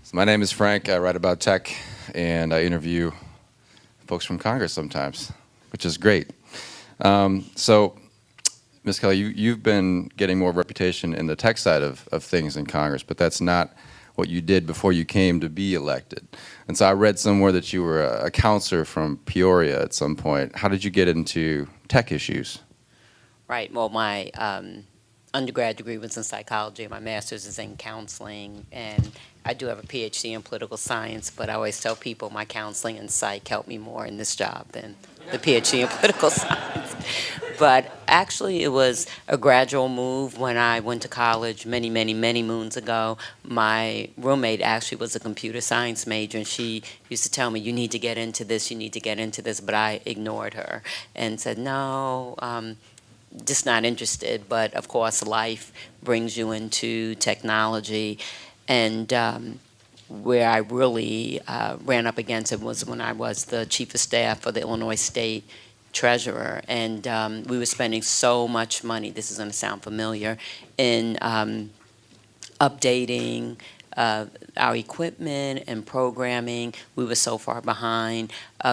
So my name is Frank. I write about tech, and I interview folks from Congress sometimes, which is great. So, Ms. Kelly, you've been getting more reputation in the tech side of things in Congress, but that's not what you did before you came to be elected. And so I read somewhere that you were a counselor from Peoria at some point. How did you get into tech issues? Right. Well, my undergrad degree was in psychology, and my master's is in counseling, and I do have a PhD in political science, but I always tell people my counseling and psych helped me more in this job than the PhD in political science. But actually, it was a gradual move. When I went to college many, many, many moons ago, my roommate actually was a computer science major, and she used to tell me, you need to get into this, you need to get into this, but I ignored her and said, no, just not interested. But of course, life brings you into technology. And where I really ran up against it was when I was the chief of staff for the Illinois State Treasurer. And we were spending so much money, this is going to sound familiar, in updating our equipment and programming. We were so far behind.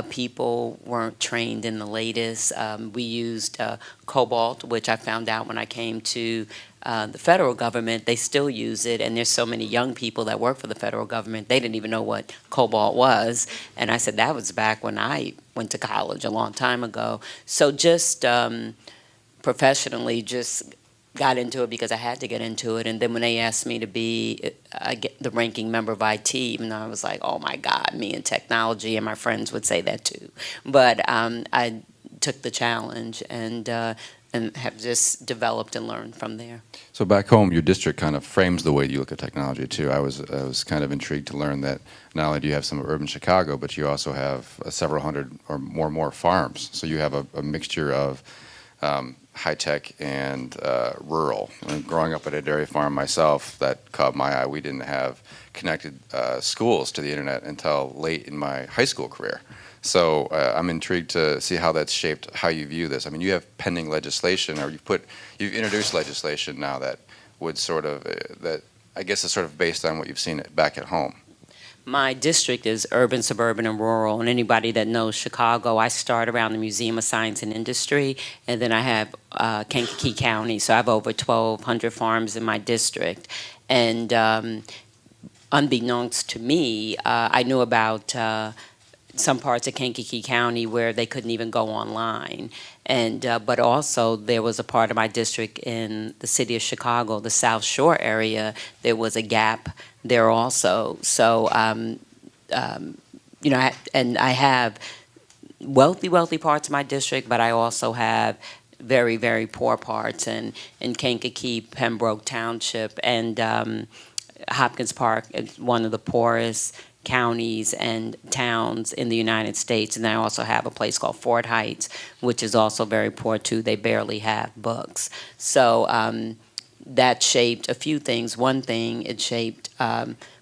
People weren't trained in the latest. We used COBOL, which I found out when I came to the federal government. They still use it, and there's so many young people that work for the federal government, they didn't even know what COBOL was. And I said, that was back when I went to college a long time ago. So just professionally, just got into it because I had to get into it. And then when they asked me to be the ranking member of IT, even though I was like, oh my God, me and technology, and my friends would say that too. But I took the challenge and have just developed and learned from there. So back home, your district kind of frames the way you look at technology too. I was kind of intrigued to learn that not only do you have some urban Chicago, but you also have several hundred or more farms. So you have a mixture of high-tech and rural. I mean, growing up at a dairy farm myself, that caught my eye. We didn't have connected schools to the internet until late in my high school career. So I'm intrigued to see how that's shaped how you view this. I mean, you have pending legislation, or you've introduced legislation now that would sort of, that I guess is sort of based on what you've seen back at home. My district is urban, suburban, and rural. And anybody that knows Chicago, I start around the Museum of Science and Industry, and then I have Kankakee County. So I have over 1,200 farms in my district. And unbeknownst to me, I knew about some parts of Kankakee County where they couldn't even go online. And but also there was a part of my district in the city of Chicago, the South Shore area. There was a gap there also. So you know, and I have wealthy parts of my district, but I also have very, very poor parts in Kankakee, Pembroke Township, and Hopkins Park is one of the poorest counties and towns in the United States. And I also have a place called Fort Heights, which is also very poor too. They barely have books. So that shaped a few things. One thing it shaped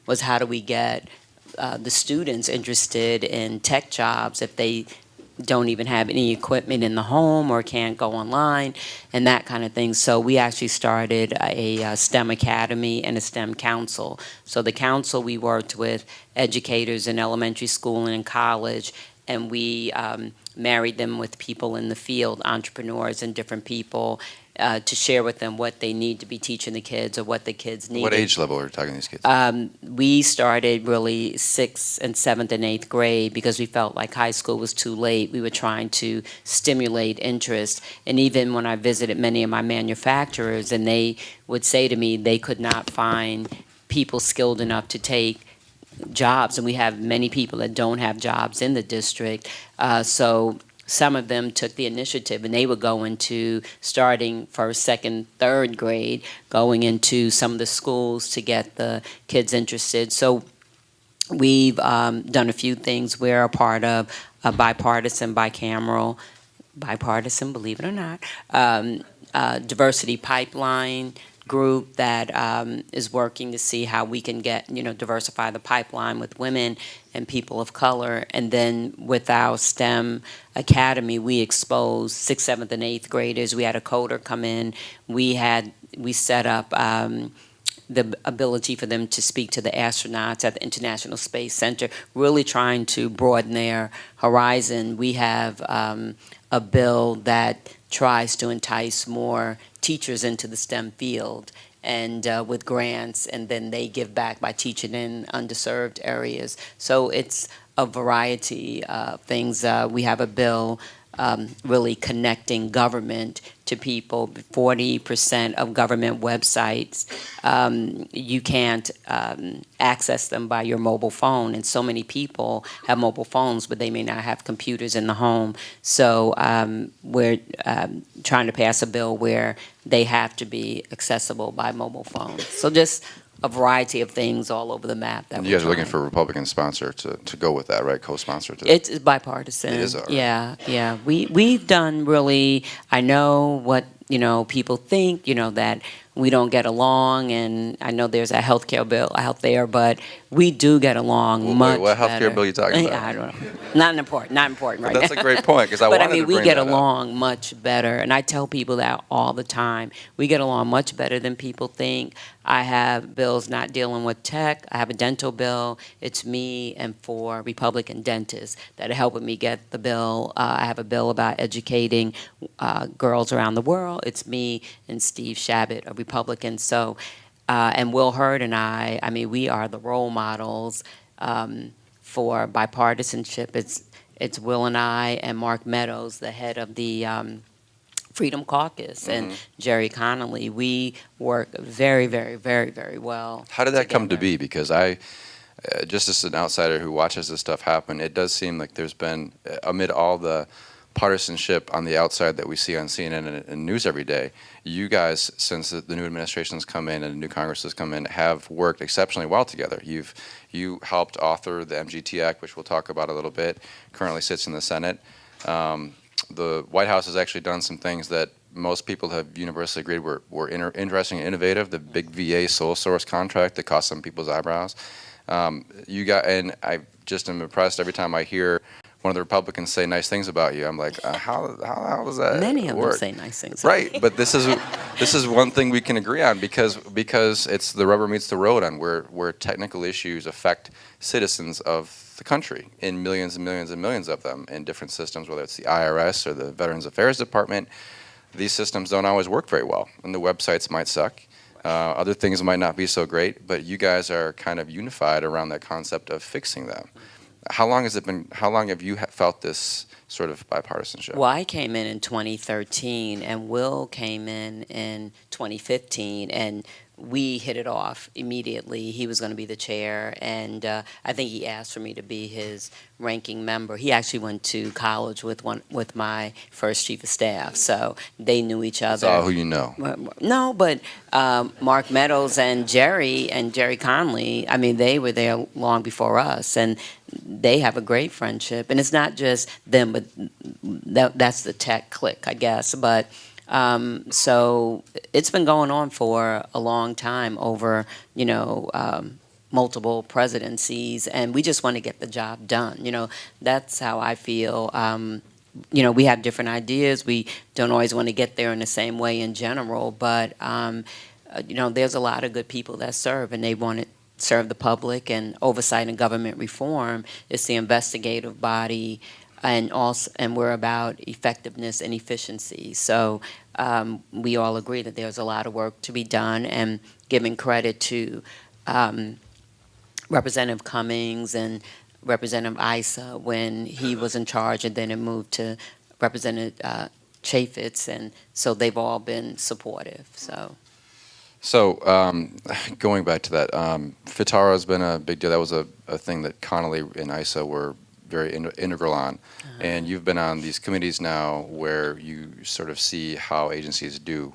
was how do we get the students interested in tech jobs if they don't even have any equipment in the home or can't go online and that kind of thing. So we actually started a STEM Academy and a STEM Council. So the council, we worked with educators in elementary school and in college, and we married them with people in the field, entrepreneurs and different people, to share with them what they need to be teaching the kids or what the kids need. What age level are you talking to these kids? We started really 6th and 7th and 8th grade because we felt like high school was too late. We were trying to stimulate interest. And even when I visited many of my manufacturers, and they would say to me they could not find people skilled enough to take jobs, and we have many people that don't have jobs in the district. So some of them took the initiative, and they would go into starting 1st, 2nd, 3rd grade, going into some of the schools to get the kids interested. So we've done a few things. We're a part of a bipartisan, believe it or not, diversity pipeline group that is working to see how we can get, diversify the pipeline with women and people of color. And then with our STEM Academy, we exposed 6th, 7th, and 8th graders. We had a coder come in. We set up the ability for them to speak to the astronauts at the International Space Center, really trying to broaden their horizon. We have a bill that tries to entice more teachers into the STEM field and with grants, and then they give back by teaching in underserved areas. So it's a variety of things. We have a bill really connecting government to people. 40% of government websites, you can't access them by your mobile phone, and so many people have mobile phones, but they may not have computers in the home. So we're trying to pass a bill where they have to be accessible by mobile phone. So just a variety of things all over the map that You guys are looking for a Republican sponsor to go with that, right? Co-sponsor to that. It's bipartisan. It is, all right. Yeah. We've done really. I know what people think. That we don't get along, and I know there's a health care bill out there, but we do get along much what health care better. bill are you talking about? I don't know. Not important right That's now. a great point, because I But wanted I mean, to we bring get that up. along much better, and I tell people that all the time. We get along much better than people think. I have bills not dealing with tech. I have a dental bill. It's me and 4 Republican dentists that are helping me get the bill. I have a bill about educating girls around the world. It's me and Steve Shabbat, a Republican. So, and Will Hurd and I mean, we are the role models for bipartisanship. It's Will and I and Mark Meadows, the head of the Freedom Caucus, and Jerry Connolly. We work very, very, very, very well. How did that come to together. be? Because just as an outsider who watches this stuff happen, it does seem like there's been, amid all the partisanship on the outside that we see on CNN and news every day, you guys, since the new administration's come in and the new Congress has come in, have worked exceptionally well together. You helped author the MGT Act, which we'll talk about a little bit, currently sits in the Senate. The White House has actually done some things that most people have universally agreed were interesting and innovative. The big VA sole source contract that cost some people's eyebrows. And I just am impressed every time I hear one of the Republicans say nice things about you. I'm like, how does that Many of them work? say nice things. Right, but this is one thing we can agree on because it's the rubber meets the road on where technical issues affect citizens of the country in millions and millions and millions of them in different systems, whether it's the IRS or the Veterans Affairs Department. These systems don't always work very well, and the websites might suck. Other things might not be so great, but you guys are kind of unified around that concept of fixing them. How long have you felt this sort of bipartisanship? Well, I came in 2013, and Will came in 2015, and we hit it off immediately. He was going to be the chair, and I think he asked for me to be his ranking member. He actually went to college with my first chief of staff, so they knew each other. That's all who you know. No, but Mark Meadows and Jerry Conley, I mean, they were there long before us, and they have a great friendship. And it's not just them, but that's the tech clique, I guess. But so it's been going on for a long time over, multiple presidencies, and we just want to get the job done. That's how I feel. We have different ideas. We don't always want to get there in the same way in general, but there's a lot of good people that serve, and they want to serve the public. And oversight and government reform is the investigative body, and we're about effectiveness and efficiency. So we all agree that there's a lot of work to be done, and giving credit to Representative Cummings and Representative Issa when he was in charge, and then it moved to Representative Chaffetz, and so they've all been supportive. So going back to that, FITARA has been a big deal. That was a thing that Connolly and Issa were very integral on. And you've been on these committees now where you sort of see how agencies do.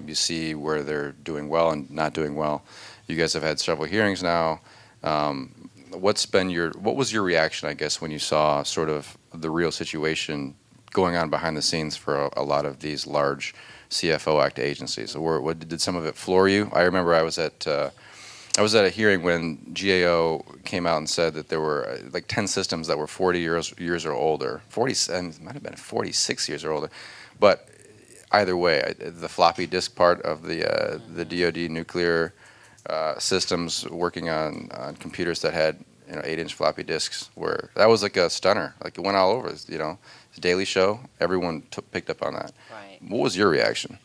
You see where they're doing well and not doing well. You guys have had several hearings now. What was your reaction, I guess, when you saw sort of the real situation going on behind the scenes for a lot of these large CFO Act agencies? Or did some of it floor you? I remember I was at a hearing when GAO came out and said that there were like 10 systems that were 40 years or older. 47, it might have been 46 years or older. But either way, the floppy disk part of the DoD nuclear systems working on computers that had 8-inch floppy disks, where that was like a stunner. Like it went all over. The Daily Show. Everyone picked up on that. Right. What was your reaction?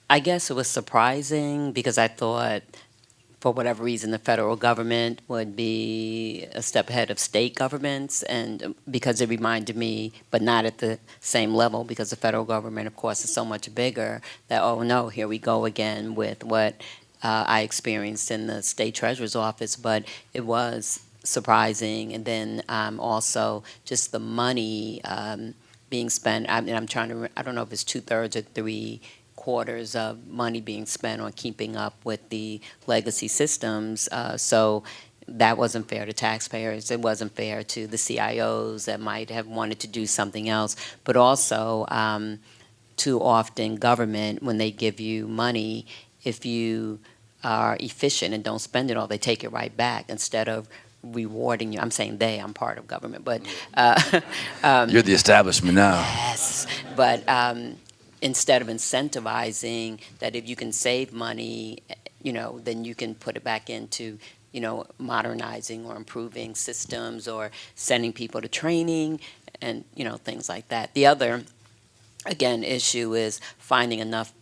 I guess it was surprising because I thought, for whatever reason, the federal government would be a step ahead of state governments, and because it reminded me, but not at the same level, because the federal government, of course, is so much bigger, that, oh no, here we go again with what I experienced in the state treasurer's office. But it was surprising, and then also just the money being spent. I'm trying to, I don't know if it's 2/3 or 3/4 of money being spent on keeping up with the legacy systems. So that wasn't fair to taxpayers. It wasn't fair to the CIOs that might have wanted to do something else. But also, too often, government, when they give you money, if you are efficient and don't spend it all, they take it right back instead of rewarding you. I'm saying they, I'm part of government, but You're the establishment now. yes, but instead of incentivizing that, if you can save money, then you can put it back into, modernizing or improving systems or sending people to training and, things like that. The other, again, issue is finding enough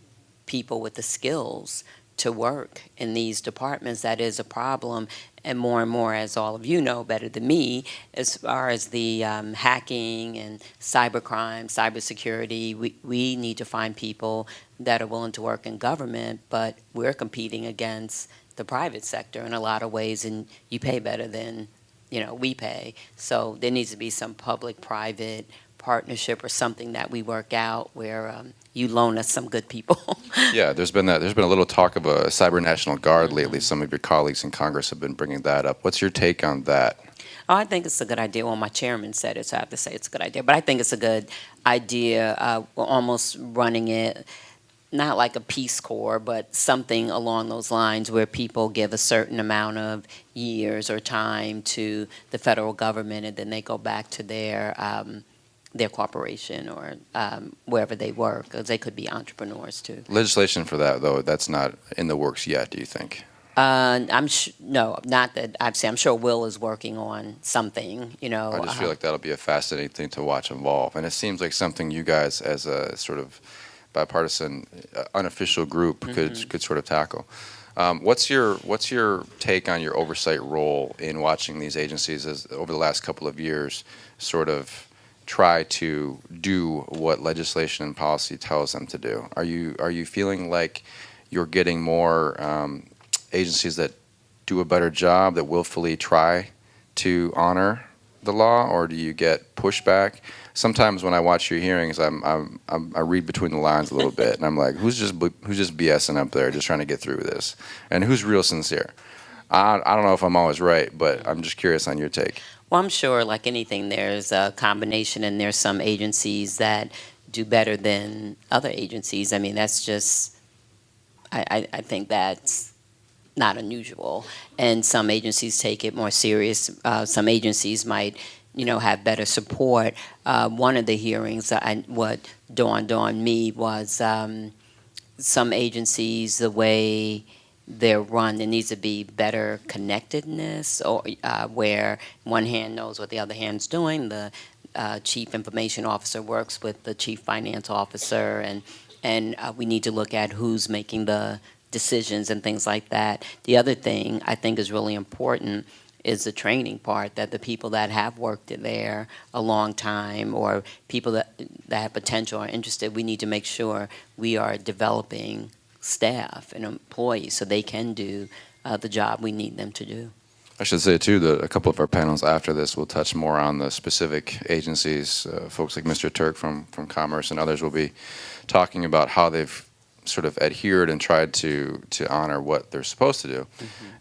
people with the skills to work in these departments. That is a problem. And more, as all of you know better than me, as far as the hacking and cybercrime, cybersecurity, we need to find people that are willing to work in government, but we're competing against the private sector in a lot of ways, and you pay better than, we pay. So there needs to be some public-private partnership or something that we work out where you loan us some good people. Yeah, there's been a little talk of a cyber national guard lately. Some of your colleagues in Congress have been bringing that up. What's your take on that? Oh, I think it's a good idea. Well, my chairman said it, so I have to say it's a good idea. But I think it's a good idea. We're almost running it not like a Peace Corps, but something along those lines where people give a certain amount of years or time to the federal government, and then they go back to their corporation or wherever they work, because they could be entrepreneurs too. Legislation for that, though, that's not in the works yet, do you think? No, not that I've seen. I'm sure Will is working on something, I just feel like that'll be a fascinating thing to watch evolve. And it seems like something you guys, as a sort of bipartisan, unofficial group, could sort of tackle. What's your take on your oversight role in watching these agencies as over the last couple of years sort of try to do what legislation and policy tells them to do? Are you feeling like you're getting more agencies that do a better job, that willfully try to honor the law, or do you get pushback? Sometimes when I watch your hearings, I read between the lines a little bit, and I'm like, who's just BSing up there, just trying to get through this, and who's real sincere? I don't know if I'm always right, but I'm just curious on your take. Well, I'm sure, like anything, there's a combination, and there's some agencies that do better than other agencies. I mean, that's just, I think that's not unusual. And some agencies take it more serious. Some agencies might, have better support. One of the hearings, what dawned on me was some agencies, the way they're run, there needs to be better connectedness, or where one hand knows what the other hand's doing. The chief information officer works with the chief finance officer, and we need to look at who's making the decisions and things like that. The other thing I think is really important is the training part, that the people that have worked there a long time, or people that have potential or interested, we need to make sure we are developing staff and employees so they can do the job we need them to do. I should say, too, that a couple of our panels after this will touch more on the specific agencies. Folks like Mr. Turk from Commerce and others will be talking about how they've sort of adhered and tried to honor what they're supposed to do,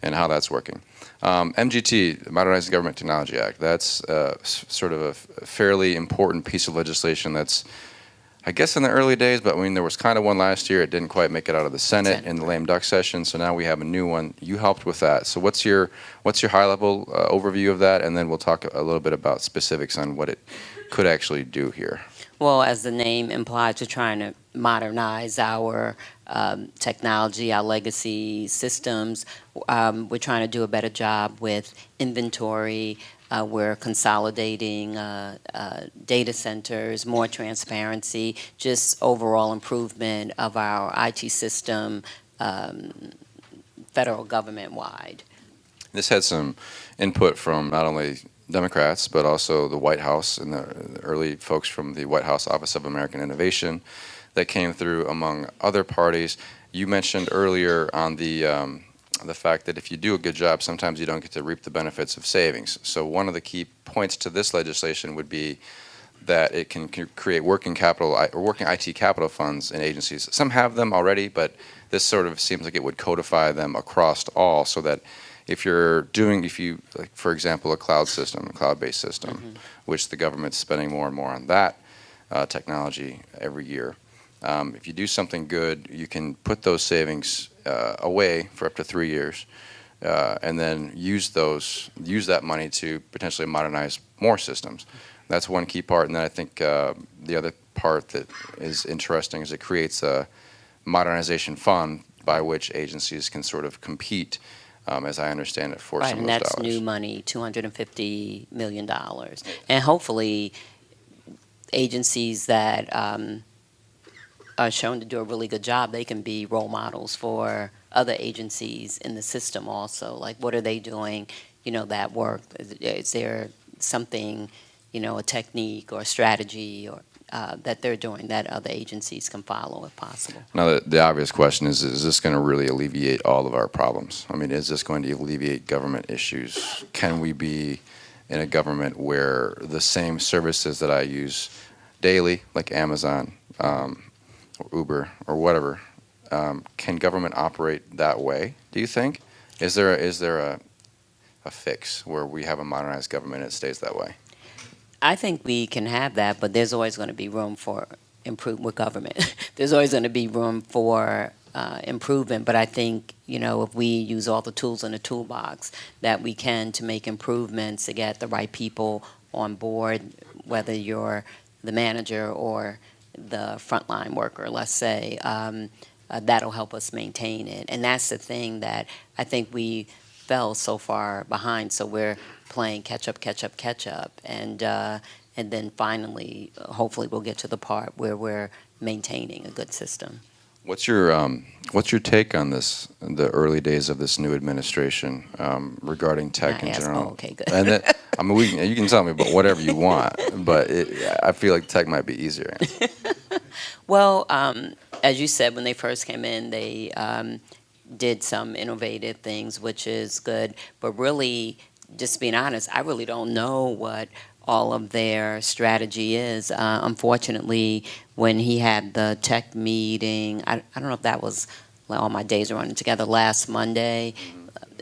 and how that's working. MGT, the Modernizing Government Technology Act, that's sort of a fairly important piece of legislation that's, I guess, in the early days, but I mean, there was kind of one last year. It didn't quite make it out of the Senate in the lame duck session, so now we have a new one. You helped with that. So what's your high-level overview of that, and then we'll talk a little bit about specifics on what it could actually do here. Well, as the name implies, we're trying to modernize our technology, our legacy systems. We're trying to do a better job with inventory. We're consolidating data centers, more transparency, just overall improvement of our IT system, federal government-wide. This had some input from not only Democrats, but also the White House and the early folks from the White House Office of American Innovation that came through, among other parties. You mentioned earlier on the fact that if you do a good job, sometimes you don't get to reap the benefits of savings. So one of the key points to this legislation would be that it can create working capital or working IT capital funds in agencies. Some have them already, but this sort of seems like it would codify them across all, so that if you, like, for example, a cloud-based system, which the government's spending more and more on that technology every year, if you do something good, you can put those savings away for up to 3 years, and then use that money to potentially modernize more systems. That's one key part. And then I think the other part that is interesting is it creates a modernization fund by which agencies can sort of compete, as I understand it, for some of those dollars. And that's new money, $250 million. And hopefully agencies that are shown to do a really good job, they can be role models for other agencies in the system also. Like, what are they doing, that work? Is there something, a technique or a strategy or that they're doing that other agencies can follow if possible? Now, the obvious question is this going to really alleviate all of our problems? I mean, is this going to alleviate government issues? Can we be in a government where the same services that I use daily, like Amazon, or Uber, or whatever, can government operate that way, do you think? Is there a fix where we have a modernized government and it stays that way? I think we can have that, but there's always going to be room for improvement with government. There's always going to be room for improvement, but I think, if we use all the tools in the toolbox that we can to make improvements, to get the right people on board, whether you're the manager or the frontline worker, let's say, that'll help us maintain it. And that's the thing that I think we fell so far behind, so we're playing catch up, and then finally, hopefully, we'll get to the part where we're maintaining a good system. What's your take on this, the early days of this new administration, regarding tech in general? Oh, okay, good. And then, you can tell me about whatever you want, but I feel like tech might be easier. Well, as you said, when they first came in, they did some innovative things, which is good. But really, just being honest, I really don't know what all of their strategy is. Unfortunately, when he had the tech meeting, I don't know if that was, all my days are running together, last Monday.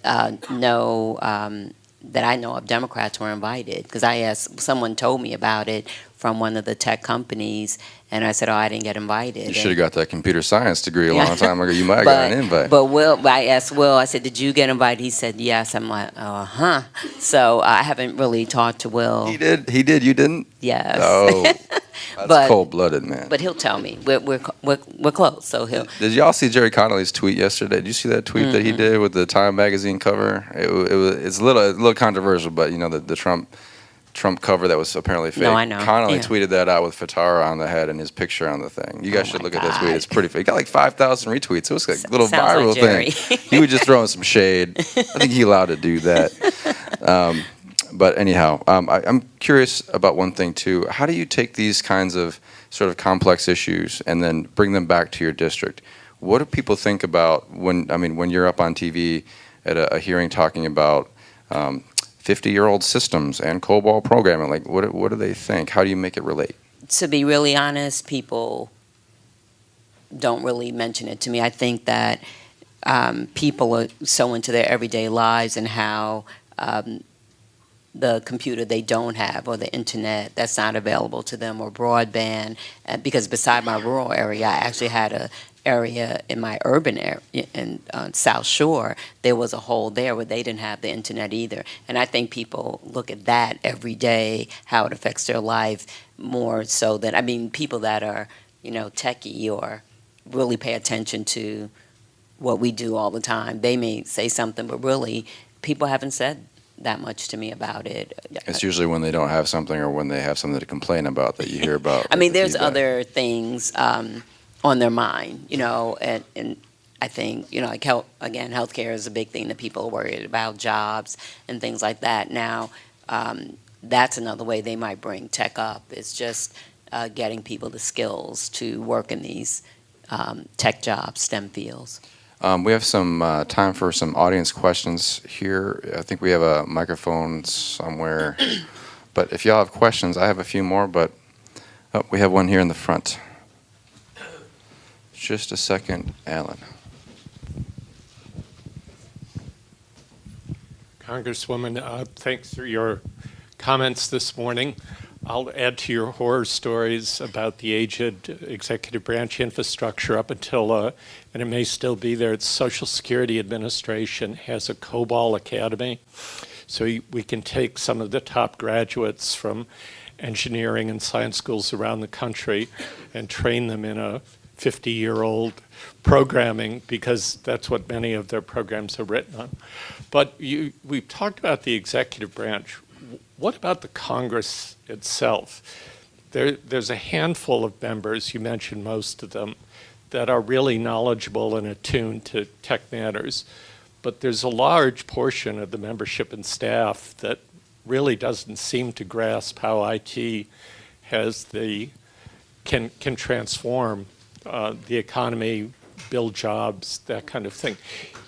That I know of, Democrats were invited, because I asked, someone told me about it from one of the tech companies, and I said, I didn't get invited. You should have got that computer science degree a long time ago. You might have got an invite. But I asked Will, I said, did you get invited? He said, yes. I'm like, So I haven't really talked to Will. He did? You didn't? Yes. Oh, that's cold-blooded, man. But he'll tell me. We're close, so he'll. Did y'all see Jerry Connolly's tweet yesterday? Did you see that tweet that he did with the Time magazine cover? It's a little controversial, but the Trump cover that was apparently fake. No, I know. Connolly tweeted that out with Fatara on the head and his picture on the thing. You guys should look at that tweet. It's pretty fake. It got like 5,000 retweets. It was like a little viral thing. He was just throwing some shade. I think he's allowed to do that. But anyhow, I'm curious about one thing too. How do you take these kinds of sort of complex issues and then bring them back to your district? What do people think about when you're up on TV at a hearing talking about 50-year-old systems and COBOL programming? Like, what do they think? How do you make it relate? To be really honest, people don't really mention it to me. I think that people are so into their everyday lives and how the computer they don't have, or the internet that's not available to them, or broadband. Because beside my rural area, I actually had a area in my urban area in South Shore. There was a hole there where they didn't have the internet either. And I think people look at that every day, how it affects their life, more so than, people that are techie or really pay attention to what we do all the time. They may say something, but really, people haven't said that much to me about it. It's usually when they don't have something or when they have something to complain about that you hear about. I mean, the there's feedback. other things on their mind, and I think, like healthcare is a big thing that people are worried about, jobs and things like that. Now, that's another way they might bring tech up. It's just getting people the skills to work in these tech jobs, STEM fields. We have some time for some audience questions here. I think we have a microphone somewhere. But if y'all have questions, I have a few more, but we have one here in the front. Just a second, Alan. Congresswoman, thanks for your comments this morning. I'll add to your horror stories about the aged executive branch infrastructure up until, and it may still be there, it's Social Security Administration has a COBOL Academy. So we can take some of the top graduates from engineering and science schools around the country and train them in a 50-year-old programming, because that's what many of their programs are written on. But we've talked about the executive branch. What about the Congress itself? There's a handful of members, you mentioned most of them, that are really knowledgeable and attuned to tech matters. But there's a large portion of the membership and staff that really doesn't seem to grasp how IT can transform the economy, build jobs, that kind of thing.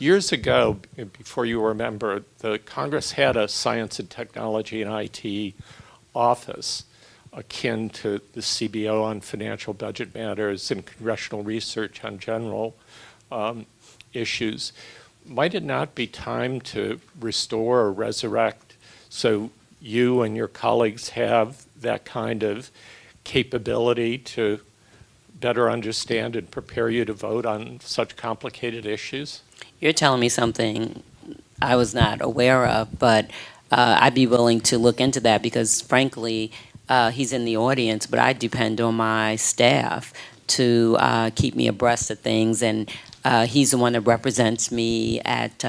Years ago, before you were a member, the Congress had a science and technology and IT office akin to the CBO on financial budget matters and congressional research on general issues. Might it not be time to restore or resurrect so you and your colleagues have that kind of capability to better understand and prepare you to vote on such complicated issues? You're telling me something I was not aware of, but I'd be willing to look into that because, frankly, he's in the audience, but I depend on my staff to keep me abreast of things, and he's the one that represents me at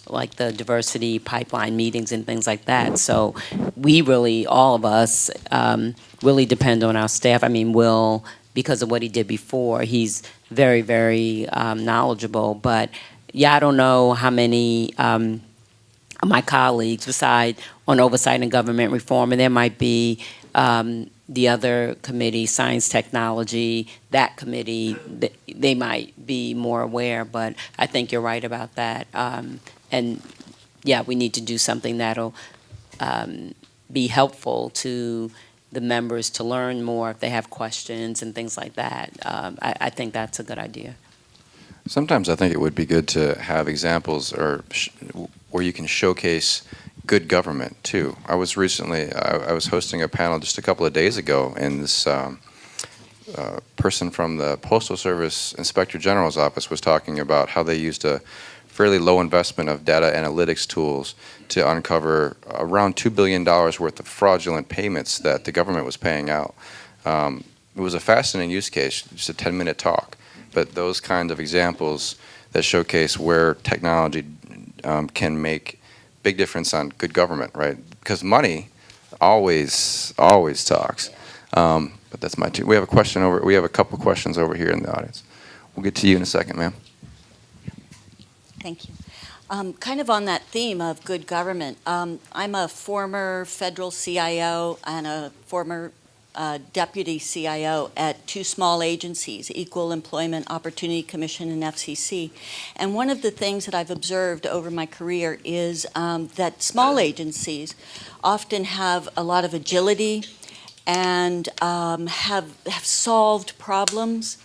like the diversity pipeline meetings and things like that. So we really, all of us, really depend on our staff. I mean, Will, because of what he did before, he's very, very knowledgeable. But yeah, I don't know how many of my colleagues, beside on oversight and government reform, and there might be the other committee, science, technology, that committee, they might be more aware. But I think you're right about that. And yeah, we need to do something that'll be helpful to the members to learn more if they have questions and things like that. I think that's a good idea. Sometimes I think it would be good to have examples or where you can showcase good government too. I was hosting a panel just a couple of days ago, and this person from the Postal Service Inspector General's office was talking about how they used a fairly low investment of data analytics tools to uncover around $2 billion worth of fraudulent payments that the government was paying out. It was a fascinating use case, just a 10-minute talk. But those kinds of examples that showcase where technology can make big difference on good government, right? Because money always talks. But that's my two. We have a couple questions over here in the audience. We'll get to you in a second, ma'am. Thank you. Kind of on that theme of good government, I'm a former federal CIO and a former deputy CIO at two small agencies, Equal Employment Opportunity Commission and FCC. And one of the things that I've observed over my career is that small agencies often have a lot of agility and have solved problems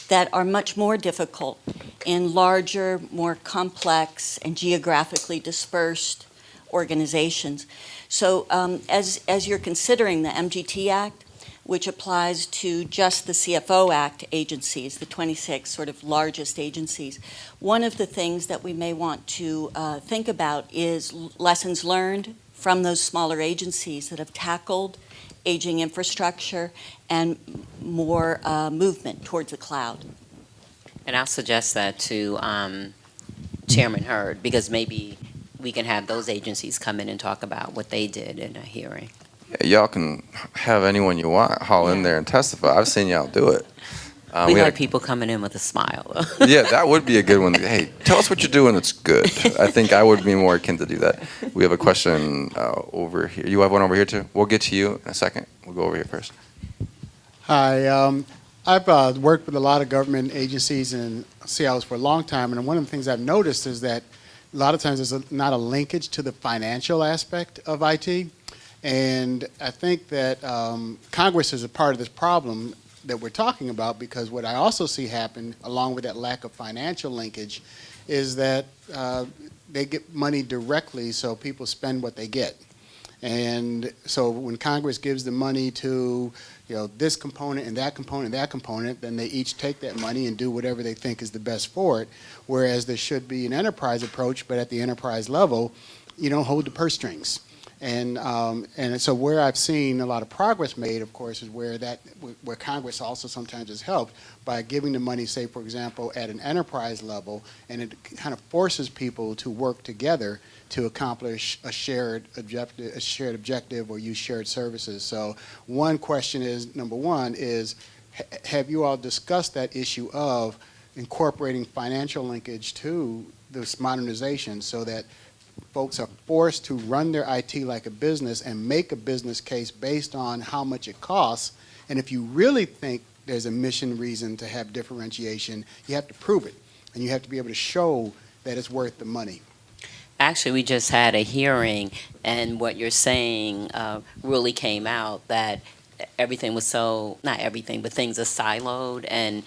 that are much more difficult in larger, more complex, and geographically dispersed organizations. So as you're considering the MGT Act, which applies to just the CFO Act agencies, the 26 sort of largest agencies, one of the things that we may want to think about is lessons learned from those smaller agencies that have tackled aging infrastructure and more movement towards the cloud. And I'll suggest that to Chairman Hurd, because maybe we can have those agencies come in and talk about what they did in a hearing. Yeah, y'all can have anyone you want haul in Yeah. there and testify. I've seen y'all do it. We had like people coming in with a smile, though. Yeah, that would be a good one. Hey, tell us what you're doing that's good. I think I would be more akin to do that. We have a question over here. You have one over here too? We'll get to you in a second. We'll go over here first. Hi, I've worked with a lot of government agencies and CIOs for a long time, and one of the things I've noticed is that a lot of times there's not a linkage to the financial aspect of IT, and I think that Congress is a part of this problem that we're talking about, because what I also see happen, along with that lack of financial linkage, is that they get money directly, so people spend what they get. And so when Congress gives the money to, this component and that component and that component, then they each take that money and do whatever they think is the best for it, whereas there should be an enterprise approach, but at the enterprise level, you don't hold the purse strings. And so where I've seen a lot of progress made, of course, is where Congress also sometimes has helped by giving the money, say, for example, at an enterprise level, and it kind of forces people to work together to accomplish a shared objective or use shared services. So one question is, number one, is have you all discussed that issue of incorporating financial linkage to this modernization so that folks are forced to run their IT like a business and make a business case based on how much it costs? And if you really think there's a mission reason to have differentiation, you have to prove it. And you have to be able to show that it's worth the money. Actually, we just had a hearing, and what you're saying really came out, that everything was so, not everything, but things are siloed, and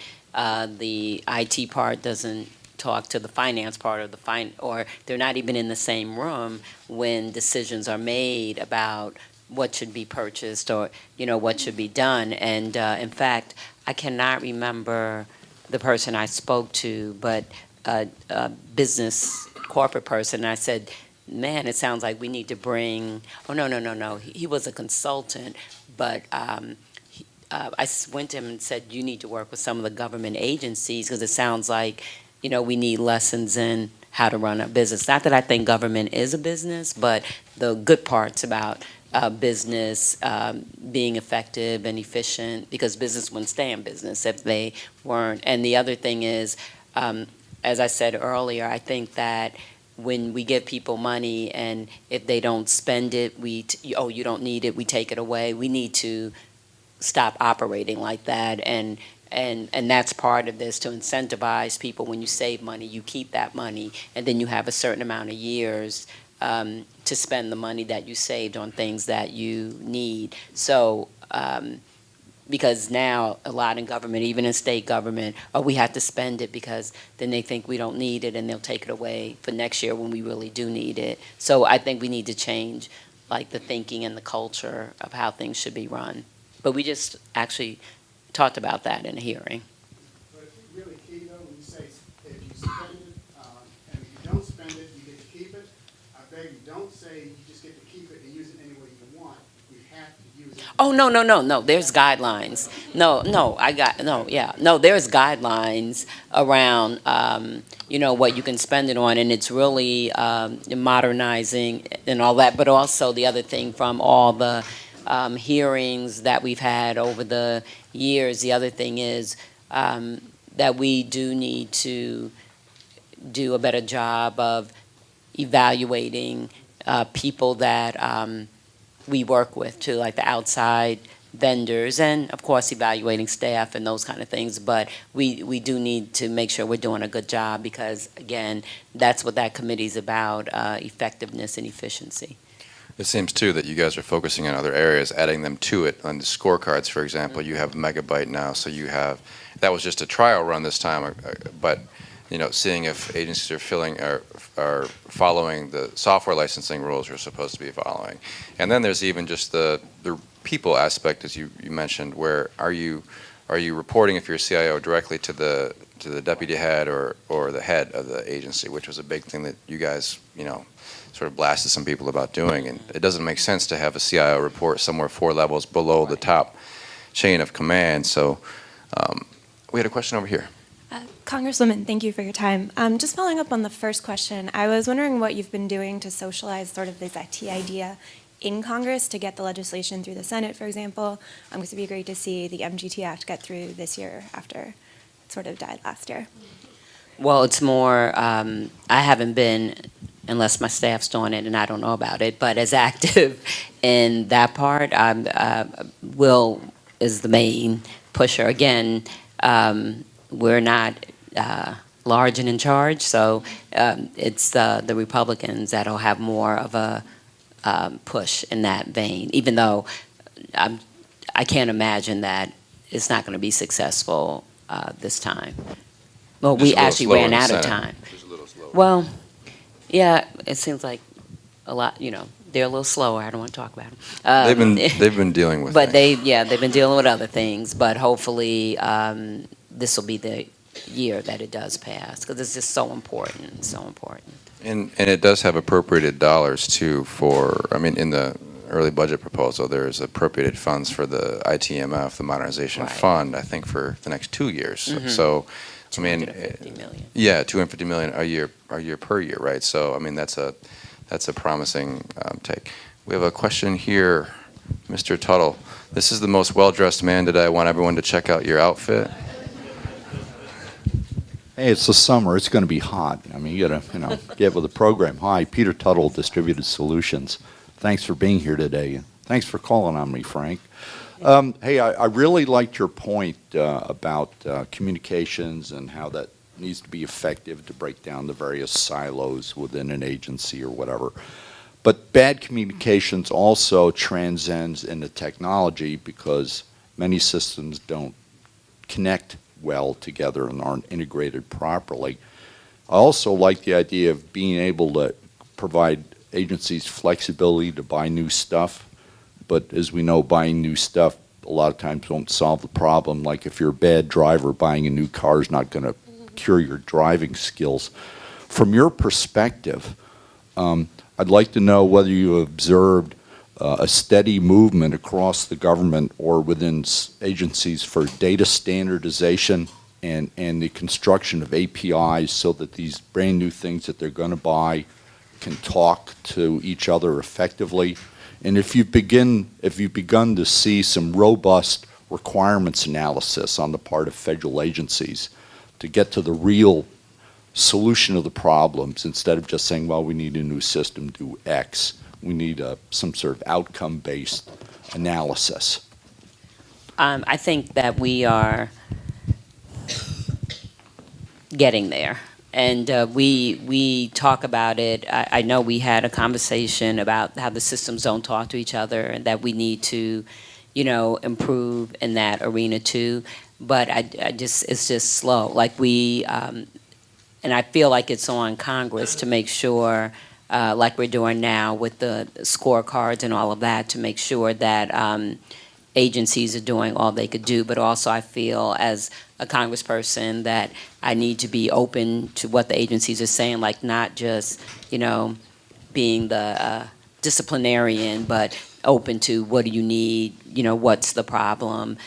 the IT part doesn't talk to the finance part of or they're not even in the same room when decisions are made about what should be purchased or, what should be done. And in fact, I cannot remember the person I spoke to, but a business corporate person, and I said, man, it sounds like we need to bring, no. He was a consultant, but I went to him and said, you need to work with some of the government agencies, because it sounds like, we need lessons in how to run a business. Not that I think government is a business, but the good parts about business being effective and efficient, because business wouldn't stay in business if they weren't. And the other thing is, as I said earlier, I think that when we give people money and if they don't spend it, you don't need it, we take it away. We need to stop operating like that, and that's part of this, to incentivize people. When you save money, you keep that money, and then you have a certain amount of years to spend the money that you saved on things that you need. So because now a lot in government, even in state government, we have to spend it because then they think we don't need it and they'll take it away for next year when we really do need it. So I think we need to change the thinking and the culture of how things should be run. But we just actually talked about that in a hearing. But it's really key, though, when you say if you spend it, and if you don't spend it, you get to keep it. I beg you, don't say you just get to keep it and use it any way you want. You have to use it. Oh, no. There's guidelines. There's guidelines around, what you can spend it on, and it's really modernizing and all that. But also the other thing from all the hearings that we've had over the years, the other thing is that we do need to do a better job of evaluating people that we work with too, like the outside vendors, and of course evaluating staff and those kind of things. But we do need to make sure we're doing a good job, because again, that's what that committee's about, effectiveness and efficiency. It seems too that you guys are focusing on other areas, adding them to it. On the scorecards, for example, you have Megabyte now, so that was just a trial run this time, but seeing if agencies are following the software licensing rules you're supposed to be following. And then there's even just the people aspect, as you mentioned, where are you are you reporting, if you're a CIO, directly to the deputy head or the head of the agency, which was a big thing that you guys, sort of blasted some people about doing. And it doesn't make sense to have a CIO report somewhere 4 levels below the top chain of command. So we had a question over here. Congresswoman, thank you for your time. Just following up on the first question, I was wondering what you've been doing to socialize sort of this IT idea in Congress to get the legislation through the Senate, for example. Because it'd be great to see the MGT Act get through this year after it sort of died last year. Well, it's more, I haven't been, unless my staff's doing it and I don't know about it, but as active in that part. Will is the main pusher. Again, we're not large and in charge, so it's the Republicans that'll have more of a push in that vein, even though I can't imagine that it's not going to be successful this time. Well, we actually ran out of time. Well, yeah, it seems like a lot, they're a little slower. I don't want to talk about them. They've been dealing with But things. they've been dealing with other things. But hopefully, this will be the year that it does pass, because it's just so important, so important. And it does have appropriated dollars too in the early budget proposal, there's appropriated funds for the ITMF, the Modernization Right. Fund, I think for the next 2 years. Mhm. So, $250 million. Yeah, $250 million a year per year, right? So, that's a promising take. We have a question here, Mr. Tuttle. This is the most well-dressed man today. I want everyone to check out your outfit. Hey, it's the summer. It's going to be hot. You got to, get with the program. Hi, Peter Tuttle, Distributed Solutions. Thanks for being here today. Thanks for calling on me, Frank. Hey, I really liked your point about communications and how that needs to be effective to break down the various silos within an agency or whatever. But bad communications also transcends into technology because many systems don't connect well together and aren't integrated properly. I also like the idea of being able to provide agencies flexibility to buy new stuff, but as we know, buying new stuff a lot of times won't solve the problem. Like if you're a bad driver, buying a new car is not going to cure your driving skills. From your perspective, I'd like to know whether you observed a steady movement across the government or within agencies for data standardization and the construction of APIs so that these brand new things that they're going to buy can talk to each other effectively. And if you've begun to see some robust requirements analysis on the part of federal agencies to get to the real solution of the problems instead of just saying, well, we need a new system, do X. We need some sort of outcome-based analysis. I think that we are getting there. And we talk about it. I know we had a conversation about how the systems don't talk to each other and that we need to, improve in that arena too. But it's just slow. Like and I feel like it's on Congress to make sure, like we're doing now with the scorecards and all of that, to make sure that agencies are doing all they could do. But also I feel as a congressperson that I need to be open to what the agencies are saying, like not just, being the disciplinarian, but open to what do you need, what's the problem,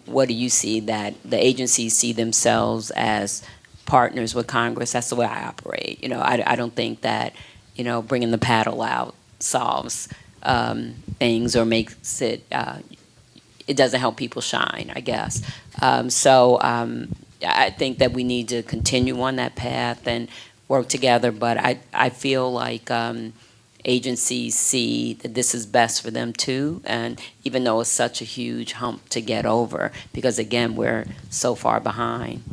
what do you see that the agencies see themselves as partners with Congress. That's the way I operate. I don't think that, bringing the paddle out solves things or makes it, it doesn't help people shine, I guess. I think that we need to continue on that path and work together, but I feel like agencies see that this is best for them too, and even though it's such a huge hump to get over, because again, we're so far behind.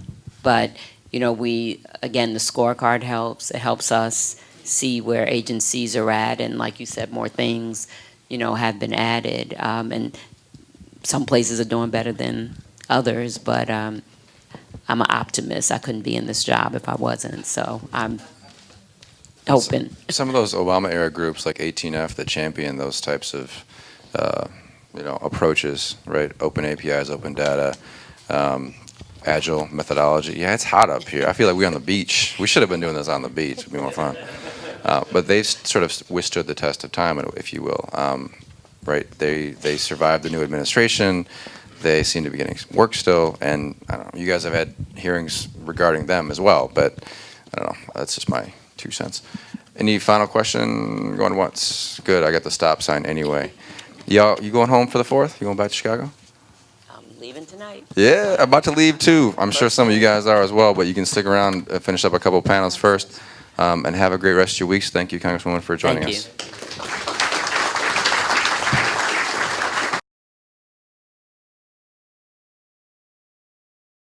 But, the scorecard helps. It helps us see where agencies are at, and like you said, more things, have been added, and some places are doing better than others, but I'm an optimist. I couldn't be in this job if I wasn't, so I'm hoping. Some of those Obama-era groups like 18F that champion those types of, approaches, right? Open APIs, open data. agile methodology. Yeah, it's hot up here. I feel like we're on the beach. We should have been doing this on the beach. It'd be more fun. But they've sort of withstood the test of time, if you will. Right? They survived the new administration. They seem to be getting work still, and I don't know. You guys have had hearings regarding them as well, but I don't know. That's just my 2 cents. Any final question? Going once? Good. I got the stop sign anyway. Y'all, you going home for the 4th? You going back to Chicago? I'm leaving tonight. Yeah, about to leave too. I'm sure some of you guys are as well, but you can stick around, finish up a couple panels first, and have a great rest of your weeks. Thank you, Congresswoman, for joining Thank us. you.